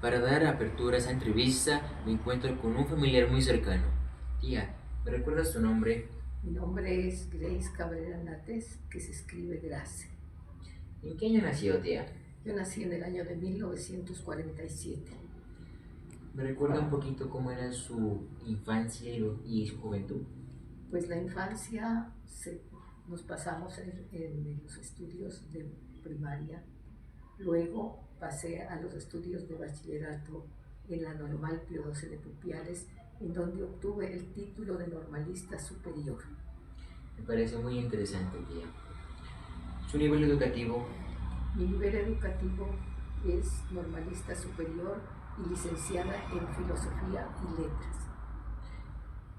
Para dar apertura a esa entrevista, me encuentro con un familiar muy cercano. Tía, ¿me recuerdas tu nombre? Mi nombre es Grace Cabrera Nates, que se escribe Grace. ¿En qué año nació, tía? Yo nací en el año de 1947. ¿Me recuerda un poquito cómo era su infancia y su juventud? Pues la infancia nos pasamos en los estudios de primaria, luego pasé a los estudios de bachillerato en la Normal Pío XII de Pupiales, en donde obtuve el título de normalista superior. Me parece muy interesante, tía. Su nivel educativo, Mi nivel educativo es normalista superior y licenciada en filosofía y letras.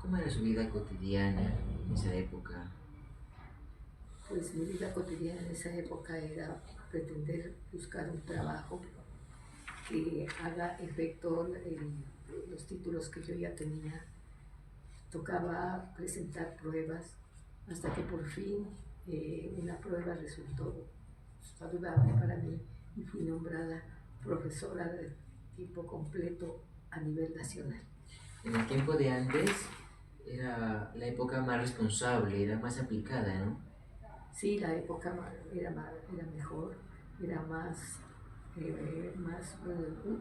¿cómo era su vida cotidiana en esa época? Pues mi vida cotidiana en esa época era pretender buscar un trabajo que haga efecto los títulos que yo ya tenía. Tocaba presentar pruebas hasta que por fin una prueba resultó saludable para mí y fui nombrada profesora de tiempo completo a nivel nacional. En el tiempo de antes era la época más responsable, era más aplicada, ¿no? Sí, la época era mejor, era más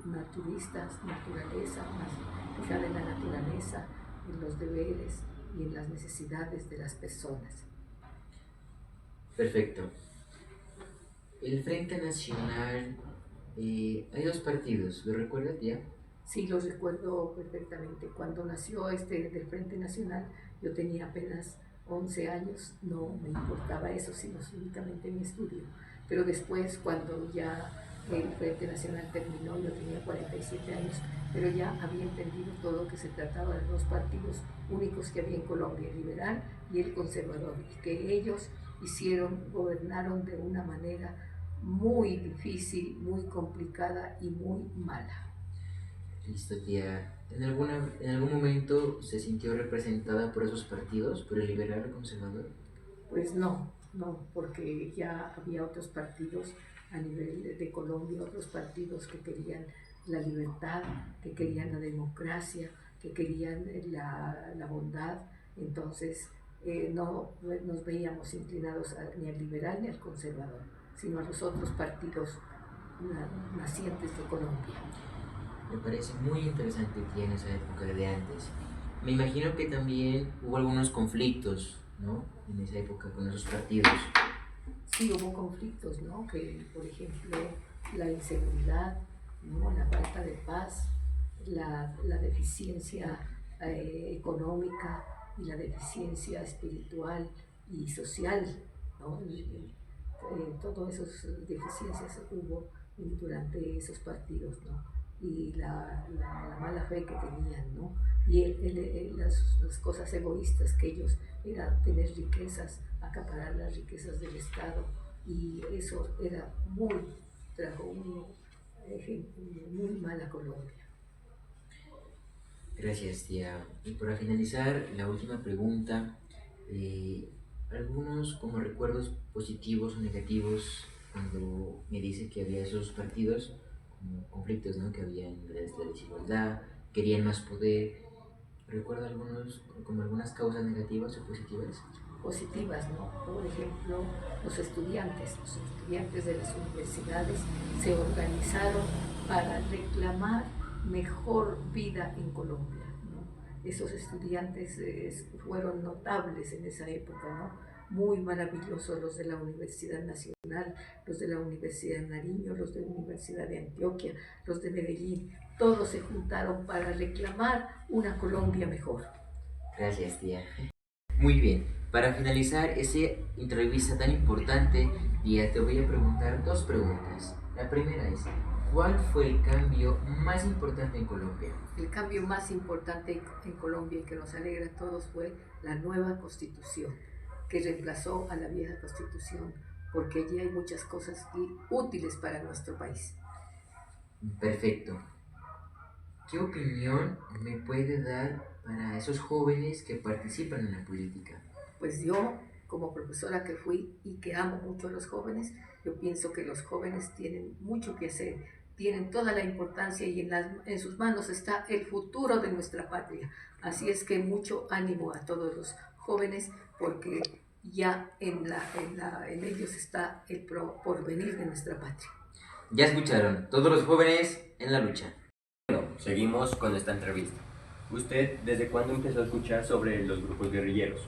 naturistas, naturaleza, más fijada en la naturaleza, en los deberes y en las necesidades de las personas. Perfecto. El Frente Nacional, hay dos partidos, ¿lo recuerdas, tía? Sí, lo recuerdo perfectamente. Cuando nació este del Frente Nacional, yo tenía apenas 11 años, no me importaba eso, sino únicamente mi estudio. Pero después, cuando ya el Frente Nacional terminó, yo tenía 47 años, pero ya había entendido todo que se trataba de dos partidos únicos que había en Colombia, el liberal y el conservador, y que ellos gobernaron de una manera muy difícil, muy complicada y muy mala. Listo, tía. En algún momento se sintió representada por esos partidos, por el liberal o conservador? Pues no, no, porque ya había otros partidos a nivel de Colombia, otros partidos que querían la libertad, que querían la democracia, que querían la bondad. Entonces no nos veíamos inclinados ni al liberal ni al conservador, sino a los otros partidos nacientes de Colombia. Me parece muy interesante, tía, en esa época de antes. Me imagino que también hubo algunos conflictos, ¿no? En esa época con esos partidos. Sí hubo conflictos, ¿no? Que, por ejemplo, la inseguridad, ¿no? La falta de paz, la deficiencia económica y la deficiencia espiritual y social, ¿no? Todas esas deficiencias hubo durante esos partidos, ¿no? Y la mala fe que tenían, ¿no? Y las cosas egoístas que ellos era tener riquezas, acaparar las riquezas del Estado, y eso trajo un ejemplo muy mal a Colombia. Gracias, tía. Y para finalizar, la última pregunta. eh, Algunos como recuerdos positivos o negativos cuando me dice que había esos partidos, como conflictos, ¿no? Que había en la desigualdad, querían más poder. ¿Recuerda algunos, como algunas causas negativas o positivas? Positivas, ¿no? Por ejemplo, los estudiantes de las universidades se organizaron para reclamar mejor vida en Colombia, ¿no? Esos estudiantes fueron notables en esa época, ¿no? Muy maravillosos los de la Universidad Nacional, los de la Universidad de Nariño, los de la Universidad de Antioquia, los de Medellín. Todos se juntaron para reclamar una Colombia mejor. Gracias, tía. Muy bien. Para finalizar esa entrevista tan importante, tía, te voy a preguntar dos preguntas. La primera es, ¿cuál fue el cambio más importante en Colombia? El cambio más importante en Colombia y que nos alegra a todos fue la nueva constitución, que reemplazó a la vieja constitución, porque allí hay muchas cosas útiles para nuestro país. Perfecto. ¿Qué opinión me puede dar para esos jóvenes que participan en la política? Pues yo, como profesora que fui y que amo mucho a los jóvenes, yo pienso que los jóvenes tienen mucho que hacer, tienen toda la importancia y en sus manos está el futuro de nuestra patria. Así es que mucho ánimo a todos los jóvenes porque ya en ellos está el porvenir de nuestra patria. Ya escucharon, todos los jóvenes en la lucha. Bueno, seguimos con esta entrevista. ¿Usted desde cuándo empezó a escuchar sobre los grupos guerrilleros?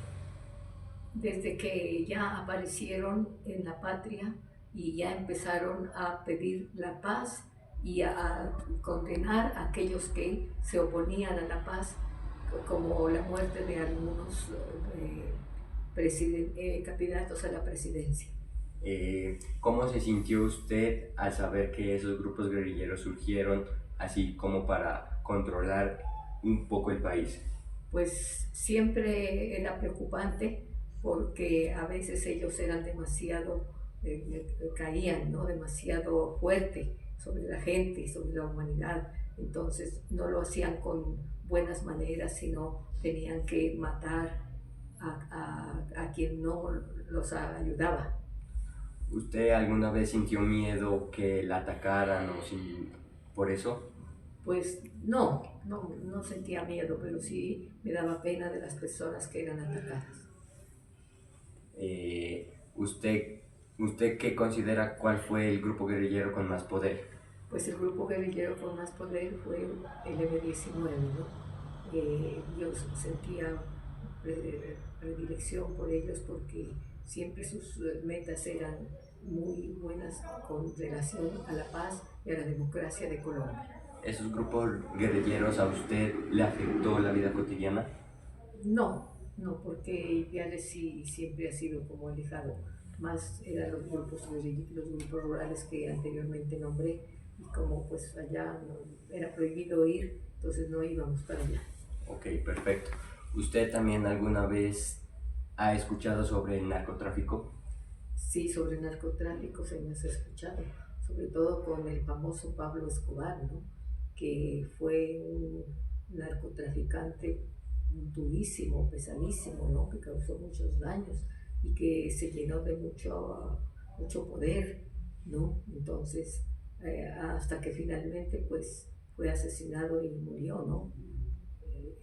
Desde que ya aparecieron en la patria y ya empezaron a pedir la paz y a condenar a aquellos que se oponían a la paz, como la muerte de algunos candidatos a la presidencia. ¿Cómo se sintió usted al saber que esos grupos guerrilleros surgieron así como para controlar un poco el país? Pues siempre era preocupante porque a veces ellos eran demasiado, caían, ¿no? Demasiado fuerte sobre la gente, sobre la humanidad. Entonces no lo hacían con buenas maneras, sino tenían que matar a quien no los ayudaba. ¿Usted alguna vez sintió miedo que la atacaran por eso? Pues no sentía miedo, pero sí me daba pena de las personas que eran atacadas. ¿Usted qué considera cuál fue el grupo guerrillero con más poder? Pues el grupo guerrillero con más poder fue el M-19, ¿no? Yo sentía predilección por ellos porque siempre sus metas eran muy buenas con relación a la paz y a la democracia de Colombia. ¿Esos grupos guerrilleros a usted le afectó la vida cotidiana? No, porque Ipiales sí siempre ha sido como alejado. Más eran los grupos rurales que anteriormente nombré, y como pues allá era prohibido ir, entonces no íbamos para allá. Ok, perfecto. ¿Usted también alguna vez ha escuchado sobre el narcotráfico? Sí, sobre el narcotráfico se me ha escuchado, sobre todo con el famoso Pablo Escobar, ¿no? Que fue un narcotraficante durísimo, pesadísimo, ¿no? Que causó muchos daños y que se llenó de mucho poder, ¿no? Entonces, hasta que finalmente pues fue asesinado y murió, ¿no?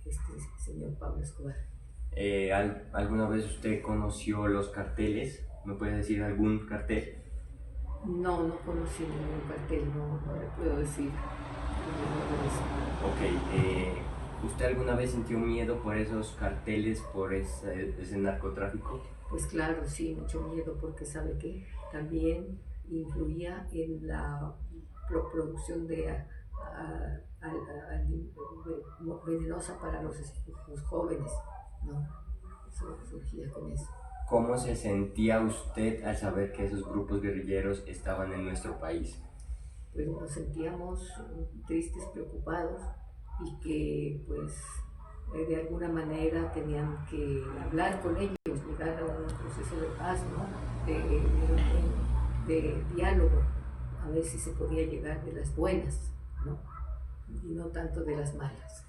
Este señor Pablo Escobar. ¿Alguna vez usted conoció los carteles? ¿Me puede decir algún cartel? No conocí ningún cartel, no le puedo decir. Ok, ¿usted alguna vez sintió miedo por esos carteles, por ese narcotráfico? Pues claro, sí, mucho miedo porque sabe que también influía en la producción de venenosa para los jóvenes, ¿no? Eso surgía con eso. ¿Cómo se sentía usted al saber que esos grupos guerrilleros estaban en nuestro país? Pues nos sentíamos tristes, preocupados y que pues de alguna manera tenían que hablar con ellos, llegar a un proceso de paz, ¿no? de diálogo, a ver si se podía llegar de las buenas, ¿no? Y no tanto de las malas.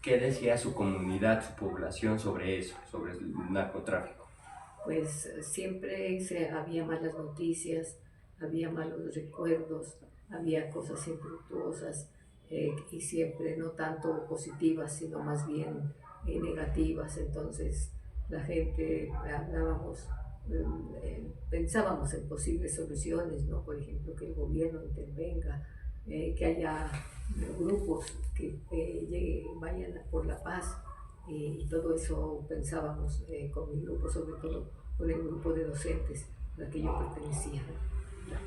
¿Qué decía su comunidad, su población sobre eso, sobre el narcotráfico? Pues siempre había malas noticias, había malos recuerdos, había cosas infructuosas y siempre no tanto positivas, sino más bien negativas. Entonces la gente hablábamos, pensábamos en posibles soluciones, ¿no? Por ejemplo, que el gobierno intervenga, que haya grupos que vayan por la paz. Y todo eso pensábamos con mi grupo, sobre todo con el grupo de docentes a la que yo pertenecía.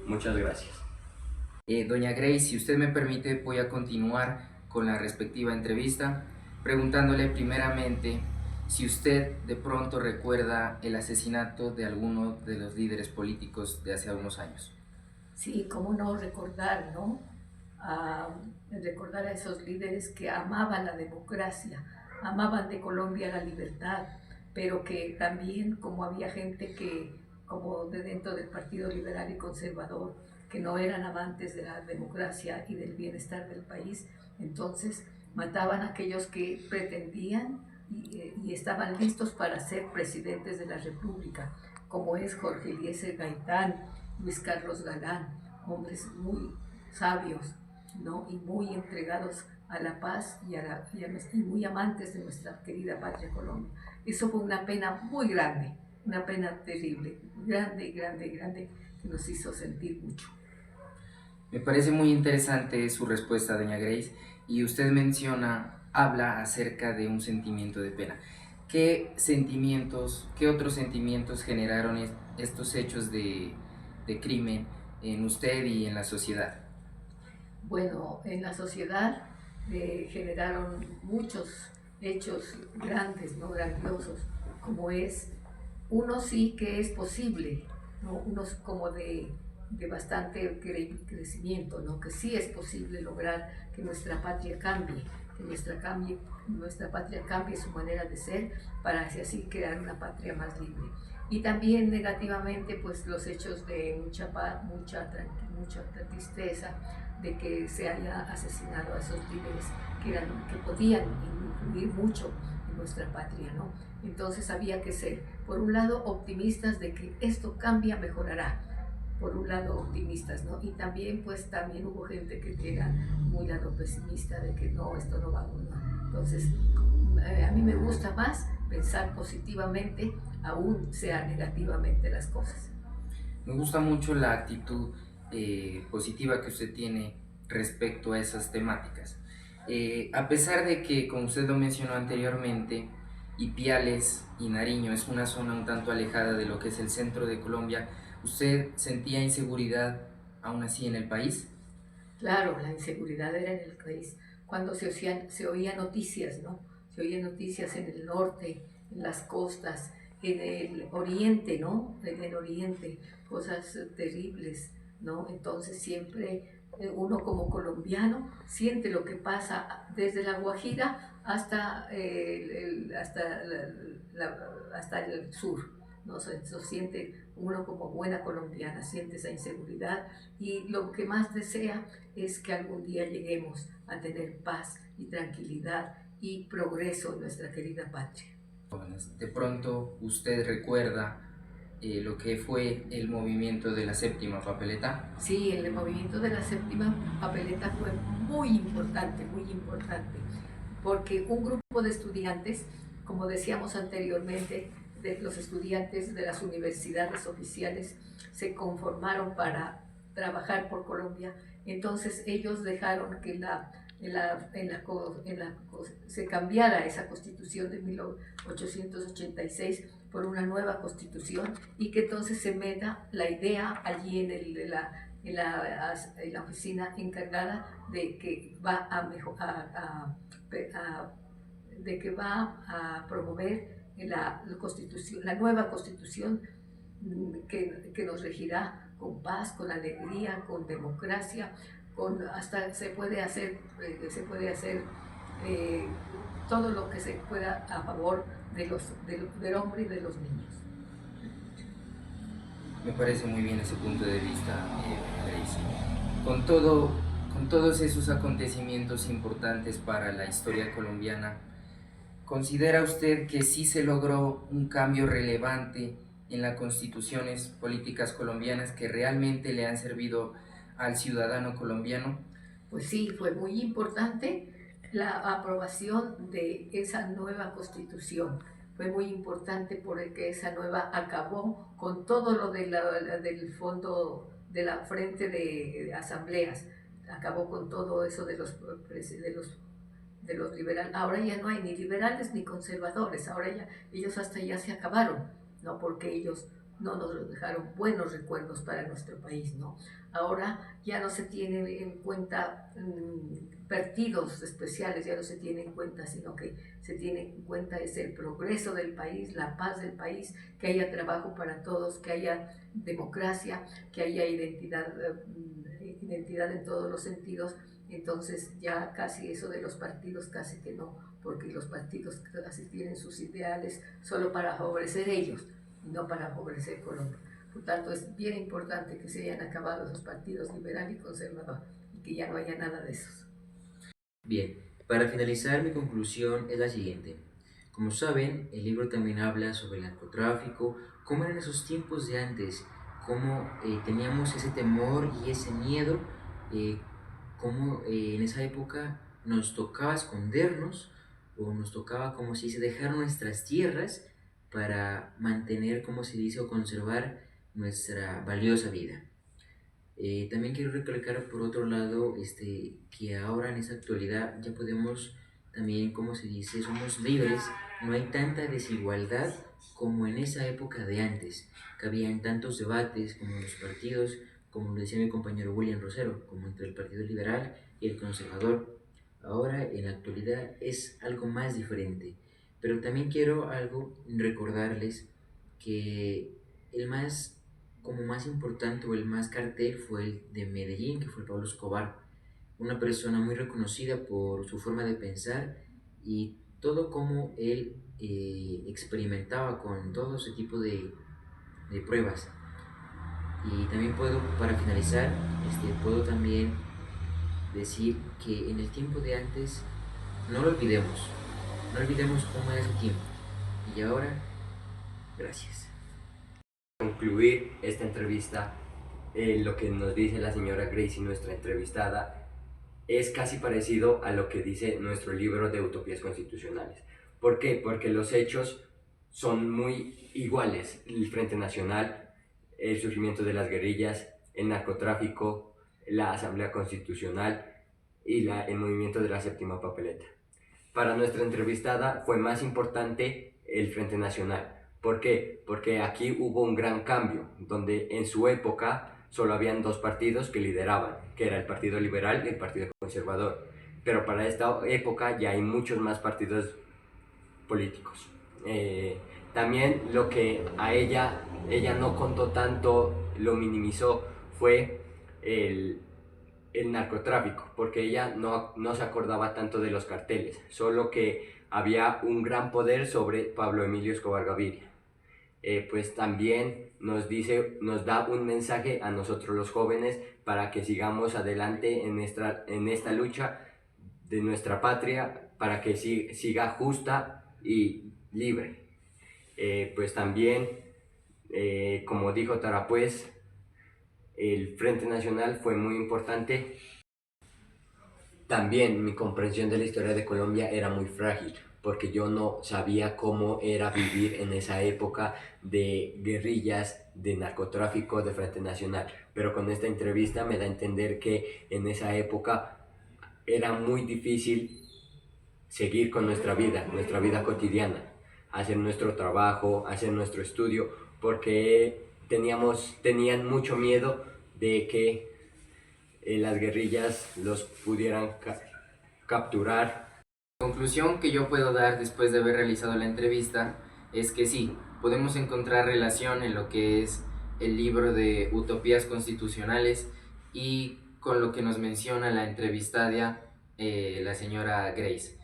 Muchas gracias. Doña Grace, si usted me permite, voy a continuar con la respectiva entrevista, preguntándole primeramente si usted de pronto recuerda el asesinato de alguno de los líderes políticos de hace algunos años. Sí, cómo no recordar, ¿no? Recordar a esos líderes que amaban la democracia, amaban de Colombia la libertad, pero que también como había gente que, como de dentro del Partido Liberal y Conservador, que no eran amantes de la democracia y del bienestar del país, entonces mataban a aquellos que pretendían y estaban listos para ser presidentes de la República, como es Jorge Eliezer Gaitán, Luis Carlos Galán, hombres muy sabios ¿no? Y muy entregados a la paz y muy amantes de nuestra querida patria Colombia. Eso fue una pena muy grande, una pena terrible, grande, grande, grande, que nos hizo sentir mucho. Me parece muy interesante su respuesta, doña Grace, y usted habla acerca de un sentimiento de pena. Qué otros sentimientos generaron estos hechos de crimen en usted y en la sociedad? Bueno, en la sociedad generaron muchos hechos grandes, ¿no? Grandiosos, como es, uno sí que es posible, ¿no? Unos como de bastante crecimiento, ¿no? Que sí es posible lograr que nuestra patria cambie, que nuestra patria cambie su manera de ser para así crear una patria más libre. Y también negativamente, pues los hechos de mucha paz, mucha tristeza, de que se haya asesinado a esos líderes que podían influir mucho en nuestra patria, ¿no? Entonces había que ser, por un lado, optimistas de que esto cambia, mejorará, por un lado optimistas, ¿no? Y también, pues, también hubo gente que era muy lado pesimista de que no, esto no va a volver. Entonces, a mí me gusta más pensar positivamente, aún sea negativamente las cosas. Me gusta mucho la actitud positiva que usted tiene respecto a esas temáticas. A pesar de que, como usted lo mencionó anteriormente, Ipiales y Nariño es una zona un tanto alejada de lo que es el centro de Colombia, ¿usted sentía inseguridad aún así en el país? Claro, la inseguridad era en el país. Cuando se oían noticias, ¿no? Se oían noticias en el norte, en las costas, en el oriente, ¿no? En el oriente, cosas terribles, ¿no? Entonces siempre uno como colombiano siente lo que pasa desde la Guajira hasta, hasta el sur, ¿no? Se siente uno como buena colombiana, siente esa inseguridad y lo que más desea es que algún día lleguemos a tener paz y tranquilidad y progreso en nuestra querida patria. De pronto usted recuerda lo que fue el movimiento de la séptima papeleta. Sí, el movimiento de la séptima papeleta fue muy importante, porque un grupo de estudiantes, como decíamos anteriormente, de los estudiantes de las universidades oficiales se conformaron para trabajar por Colombia. Entonces ellos dejaron que se cambiara esa constitución de 1886 por una nueva constitución y que entonces se meta la idea allí en la oficina encargada de que va a promover la nueva constitución que nos regirá con paz, con alegría, con democracia, hasta se puede hacer todo lo que se pueda a favor del hombre y de los niños. Me parece muy bien ese punto de vista, Grace. Con todos esos acontecimientos importantes para la historia colombiana, ¿considera usted que sí se logró un cambio relevante en las constituciones políticas colombianas que realmente le han servido al ciudadano colombiano? Pues sí, fue muy importante la aprobación de esa nueva constitución. Fue muy importante porque esa nueva acabó con todo lo del fondo de la frente de asambleas, acabó con todo eso de los liberales. Ahora ya no hay ni liberales ni conservadores, ahora ya ellos hasta ya se acabaron, ¿no? Porque ellos no nos dejaron buenos recuerdos para nuestro país, ¿no? Ahora ya no se tienen en cuenta partidos especiales, ya no se tiene en cuenta, sino que se tiene en cuenta es el progreso del país, la paz del país, que haya trabajo para todos, que haya democracia, que haya identidad en todos los sentidos. Entonces ya casi eso de los partidos casi que no, porque los partidos casi tienen sus ideales solo para favorecer ellos, no para favorecer Colombia. Por tanto, es bien importante que se hayan acabado los partidos liberal y conservador y que ya no haya nada de esos. Bien, para finalizar mi conclusión es la siguiente. Como saben, el libro también habla sobre el narcotráfico, cómo eran esos tiempos de antes, cómo teníamos ese temor y ese miedo cómo en esa época nos tocaba escondernos o nos tocaba, como se dice, dejar nuestras tierras para mantener, como se dice, o conservar nuestra valiosa vida. También quiero recalcar por otro lado que ahora en esta actualidad ya podemos también, como se dice, somos libres, no hay tanta desigualdad como en esa época de antes, que habían tantos debates como en los partidos, como lo decía mi compañero William Rosero, como entre el Partido Liberal y el Conservador. Ahora en la actualidad es algo más diferente, pero también quiero algo recordarles que el más como más importante o el más cartel fue el de Medellín, que fue Pablo Escobar, una persona muy reconocida por su forma de pensar y todo como él experimentaba con todo ese tipo de pruebas. Y también puedo, para finalizar, puedo también decir que en el tiempo de antes no lo olvidemos, no olvidemos cómo era ese tiempo. Y ahora, gracias. Concluir esta entrevista, lo que nos dice la señora Gracie, nuestra entrevistada, es casi parecido a lo que dice nuestro libro de utopías constitucionales. ¿Por qué? Porque los hechos son muy iguales. El Frente Nacional, el surgimiento de las guerrillas, el narcotráfico, la Asamblea Constitucional y el movimiento de la séptima papeleta. Para nuestra entrevistada fue más importante el Frente Nacional. ¿Por qué? Porque aquí hubo un gran cambio, donde en su época solo habían dos partidos que lideraban, que era el Partido Liberal y el Partido Conservador. Pero para esta época ya hay muchos más partidos políticos. También lo que a ella no contó tanto, lo minimizó, fue el narcotráfico, porque ella no se acordaba tanto de los carteles, solo que había un gran poder sobre Pablo Emilio Escobar Gaviria. Pues también nos da un mensaje a nosotros los jóvenes para que sigamos adelante en esta lucha de nuestra patria, para que siga justa y libre. Pues también, como dijo Tarapuez, el Frente Nacional fue muy importante. También mi comprensión de la historia de Colombia era muy frágil, porque yo no sabía cómo era vivir en esa época de guerrillas, de narcotráfico, de Frente Nacional. Pero con esta entrevista me da a entender que en esa época era muy difícil seguir con nuestra vida cotidiana, hacer nuestro trabajo, hacer nuestro estudio, porque tenían mucho miedo de que las guerrillas los pudieran capturar. La conclusión que yo puedo dar después de haber realizado la entrevista es que sí, podemos encontrar relación en lo que es el libro de Utopías Constitucionales y con lo que nos menciona la entrevistada, la señora Grace.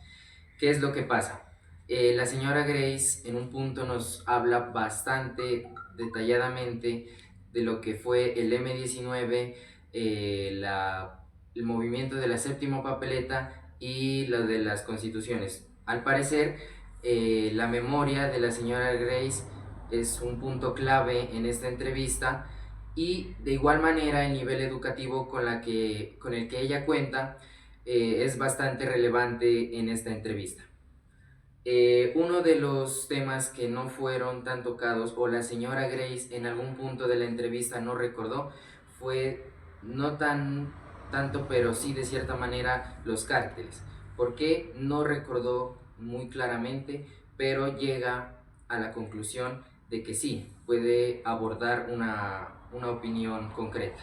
¿Qué es lo que pasa? La señora Grace en un punto nos habla bastante detalladamente de lo que fue el M-19, el movimiento de la séptima papeleta y lo de las constituciones. Al parecer, la memoria de la señora Grace es un punto clave en esta entrevista y de igual manera el nivel educativo con el que ella cuenta es bastante relevante en esta entrevista. Uno de los temas que no fueron tan tocados o la señora Grace en algún punto de la entrevista no recordó fue no tanto, pero sí de cierta manera los cárteles. ¿Por qué? No recordó muy claramente, pero llega a la conclusión de que sí, puede abordar una opinión concreta.